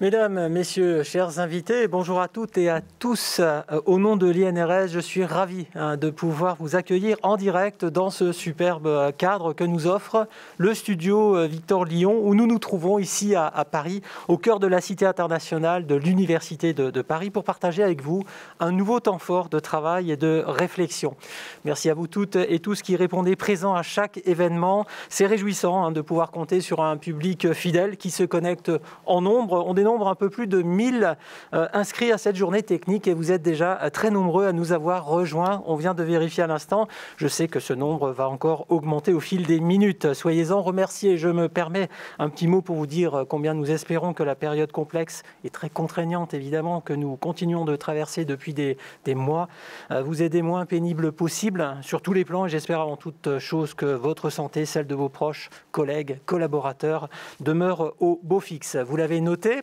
Mesdames, Messieurs, chers invités, bonjour à toutes et à tous. Au nom de l'INRS, je suis ravi de pouvoir vous accueillir en direct dans ce superbe cadre que nous offre le studio Victor Lyon, où nous nous trouvons ici à Paris, au cœur de la Cité internationale de l'Université de Paris, pour partager avec vous un nouveau temps fort de travail et de réflexion. Merci à vous toutes et tous qui répondez présents à chaque événement. C'est réjouissant de pouvoir compter sur un public fidèle qui se connecte en nombre. On dénombre un peu plus de 1000 inscrits à cette journée technique et vous êtes déjà très nombreux à nous avoir rejoints. On vient de vérifier à l'instant. Je sais que ce nombre va encore augmenter au fil des minutes. Soyez-en remerciés. Je me permets un petit mot pour vous dire combien nous espérons que la période complexe et très contraignante, évidemment, que nous continuons de traverser depuis des mois, vous aide moins pénible possible sur tous les plans. Et j'espère avant toute chose que votre santé, celle de vos proches, collègues, collaborateurs, demeure au beau fixe. Vous l'avez noté,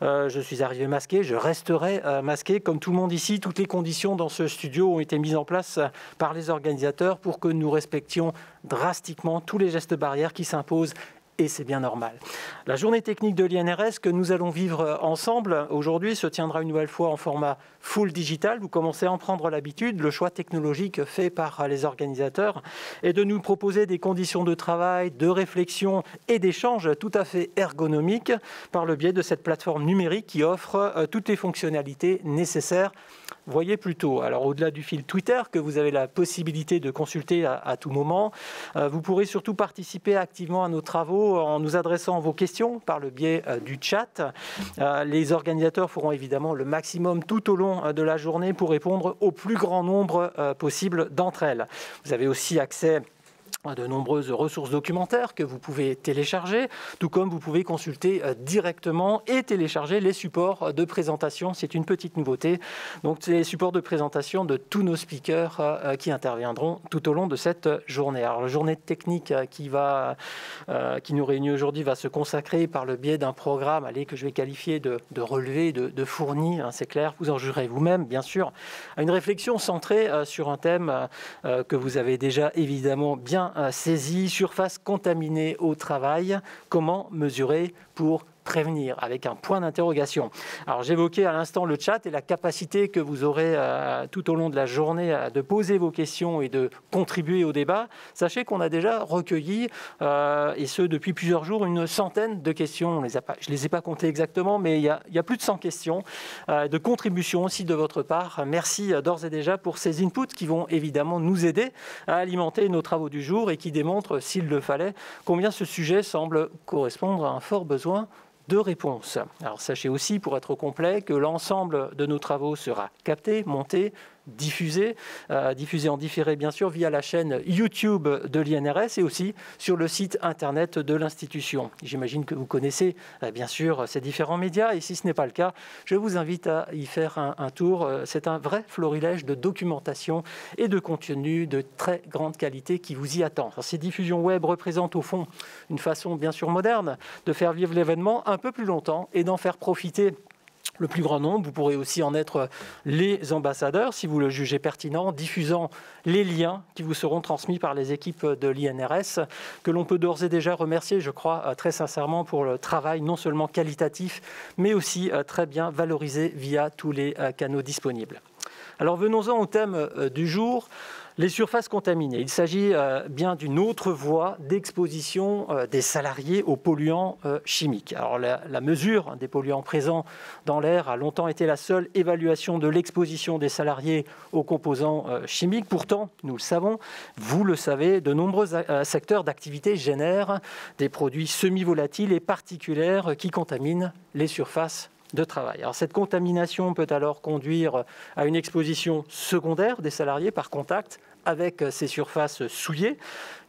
je suis arrivé masqué, je resterai masqué. Comme tout le monde ici, toutes les conditions dans ce studio ont été mises en place par les organisateurs pour que nous respections drastiquement tous les gestes barrières qui s'imposent. Et c'est bien normal. La journée technique de l'INRS que nous allons vivre ensemble aujourd'hui se tiendra une nouvelle fois en format full digital. Vous commencez à en prendre l'habitude. Le choix technologique fait par les organisateurs est de nous proposer des conditions de travail, de réflexion et d'échange tout à fait ergonomiques par le biais de cette plateforme numérique qui offre toutes les fonctionnalités nécessaires. Voyez plutôt, alors au-delà du fil Twitter que vous avez la possibilité de consulter à tout moment, vous pourrez surtout participer activement à nos travaux en nous adressant vos questions par le biais du chat. Les organisateurs feront évidemment le maximum tout au long de la journée pour répondre au plus grand nombre possible d'entre elles. Vous avez aussi accès à de nombreuses ressources documentaires que vous pouvez télécharger, tout comme vous pouvez consulter directement et télécharger les supports de présentation. C'est une petite nouveauté. Donc, c'est les supports de présentation de tous nos speakers qui interviendront tout au long de cette journée. Alors, la journée technique qui nous réunit aujourd'hui va se consacrer par le biais d'un programme que je vais qualifier de relevé, de fourni, c'est clair, vous en jugerez vous-même, bien sûr, à une réflexion centrée sur un thème que vous avez déjà évidemment bien saisi, surface contaminée au travail, comment mesurer pour prévenir, avec un point d'interrogation. Alors j'évoquais à l'instant le chat et la capacité que vous aurez tout au long de la journée de poser vos questions et de contribuer au débat. Sachez qu'on a déjà recueilli, et ce depuis plusieurs jours, une centaine de questions. Je ne les ai pas comptées exactement, mais il y a plus de 100 questions de contributions aussi de votre part. Merci d'ores et déjà pour ces inputs qui vont évidemment nous aider à alimenter nos travaux du jour et qui démontrent, s'il le fallait, combien ce sujet semble correspondre à un fort besoin de réponses. Alors sachez aussi, pour être complet, que l'ensemble de nos travaux sera capté, monté, diffusé en différé bien sûr via la chaîne YouTube de l'INRS et aussi sur le site internet de l'institution. J'imagine que vous connaissez bien sûr ces différents médias et si ce n'est pas le cas, je vous invite à y faire un tour. C'est un vrai florilège de documentation et de contenu de très grande qualité qui vous y attend. Alors, ces diffusions web représentent au fond une façon bien sûr moderne de faire vivre l'événement un peu plus longtemps et d'en faire profiter le plus grand nombre. Vous pourrez aussi en être les ambassadeurs, si vous le jugez pertinent, diffusant les liens qui vous seront transmis par les équipes de l'INRS, que l'on peut d'ores et déjà remercier, je crois, très sincèrement pour le travail non seulement qualitatif, mais aussi très bien valorisé via tous les canaux disponibles. Alors venons-en au thème du jour. Les surfaces contaminées. Il s'agit bien d'une autre voie d'exposition des salariés aux polluants chimiques. Alors la mesure des polluants présents dans l'air a longtemps été la seule évaluation de l'exposition des salariés aux composants chimiques. Pourtant, nous le savons, vous le savez, de nombreux secteurs d'activité génèrent des produits semi-volatiles et particuliers qui contaminent les surfaces de travail. Alors, cette contamination peut alors conduire à une exposition secondaire des salariés par contact avec ces surfaces souillées.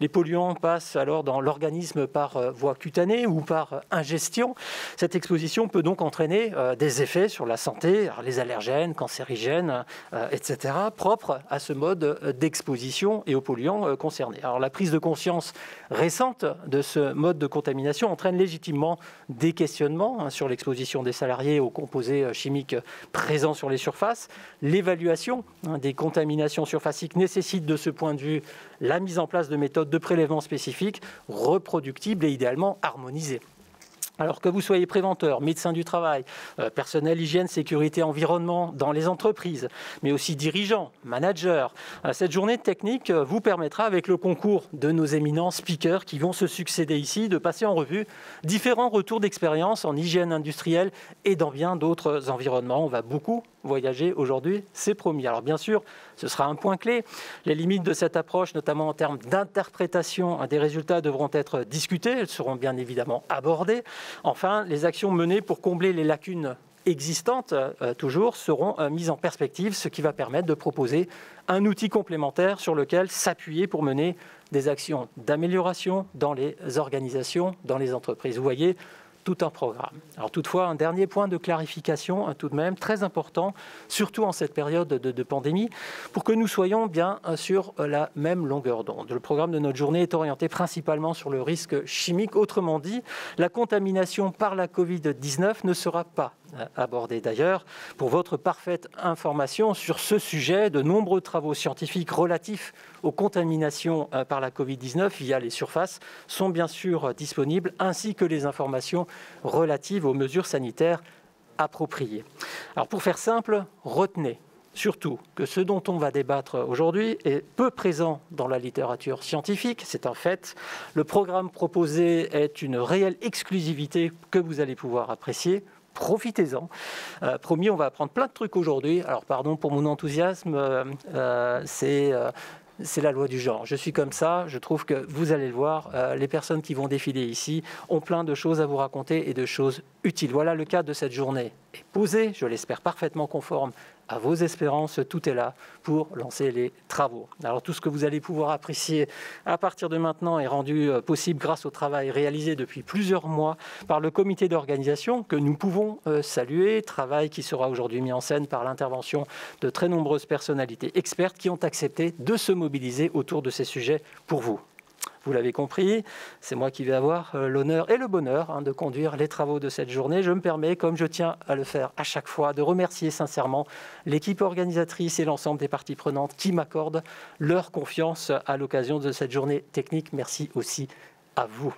Les polluants passent alors dans l'organisme par voie cutanée ou par ingestion. Cette exposition peut donc entraîner des effets sur la santé, les allergènes, cancérigènes, etc., propres à ce mode d'exposition et aux polluants concernés. Alors, la prise de conscience récente de ce mode de contamination entraîne légitimement des questionnements sur l'exposition des salariés aux composés chimiques présents sur les surfaces. L'évaluation des contaminations surfaciques nécessite de ce point de vue la mise en place de méthodes de prélèvement spécifiques, reproductibles et idéalement harmonisées. Alors que vous soyez préventeur, médecin du travail, personnel hygiène, sécurité, environnement dans les entreprises, mais aussi dirigeant, manager, cette journée technique vous permettra, avec le concours de nos éminents speakers qui vont se succéder ici, de passer en revue différents retours d'expérience en hygiène industrielle et dans bien d'autres environnements. On va beaucoup voyager aujourd'hui, c'est promis. Alors bien sûr, ce sera un point clé. Les limites de cette approche, notamment en termes d'interprétation des résultats, devront être discutées. Elles seront bien évidemment abordées. Enfin, les actions menées pour combler les lacunes existantes, toujours, seront mises en perspective, ce qui va permettre de proposer un outil complémentaire sur lequel s'appuyer pour mener des actions d'amélioration dans les organisations, dans les entreprises. Vous voyez, tout un programme. Alors toutefois, un dernier point de clarification, tout de même très important, surtout en cette période de pandémie, pour que nous soyons bien sur la même longueur d'onde. Le programme de notre journée est orienté principalement sur le risque chimique. Autrement dit, la contamination par la Covid-19 ne sera pas abordée. D'ailleurs, pour votre parfaite information sur ce sujet, de nombreux travaux scientifiques relatifs aux contaminations par la Covid-19 via les surfaces sont bien sûr disponibles, ainsi que les informations relatives aux mesures sanitaires appropriées. Alors pour faire simple, retenez surtout que ce dont on va débattre aujourd'hui est peu présent dans la littérature scientifique, c'est un fait. Le programme proposé est une réelle exclusivité que vous allez pouvoir apprécier. Profitez-en. Promis, on va apprendre plein de trucs aujourd'hui. Alors pardon pour mon enthousiasme, c'est la loi du genre. Je suis comme ça, je trouve que vous allez le voir, les personnes qui vont défiler ici ont plein de choses à vous raconter et de choses utiles. Voilà, le cadre de cette journée est posé, je l'espère parfaitement conforme à vos espérances. Tout est là pour lancer les travaux. Alors tout ce que vous allez pouvoir apprécier à partir de maintenant est rendu possible grâce au travail réalisé depuis plusieurs mois par le comité d'organisation que nous pouvons saluer, travail qui sera aujourd'hui mis en scène par l'intervention de très nombreuses personnalités expertes qui ont accepté de se mobiliser autour de ces sujets pour vous. Vous l'avez compris, c'est moi qui vais avoir l'honneur et le bonheur de conduire les travaux de cette journée. Je me permets, comme je tiens à le faire à chaque fois, de remercier sincèrement l'équipe organisatrice et l'ensemble des parties prenantes qui m'accordent leur confiance à l'occasion de cette journée technique. Merci aussi à vous.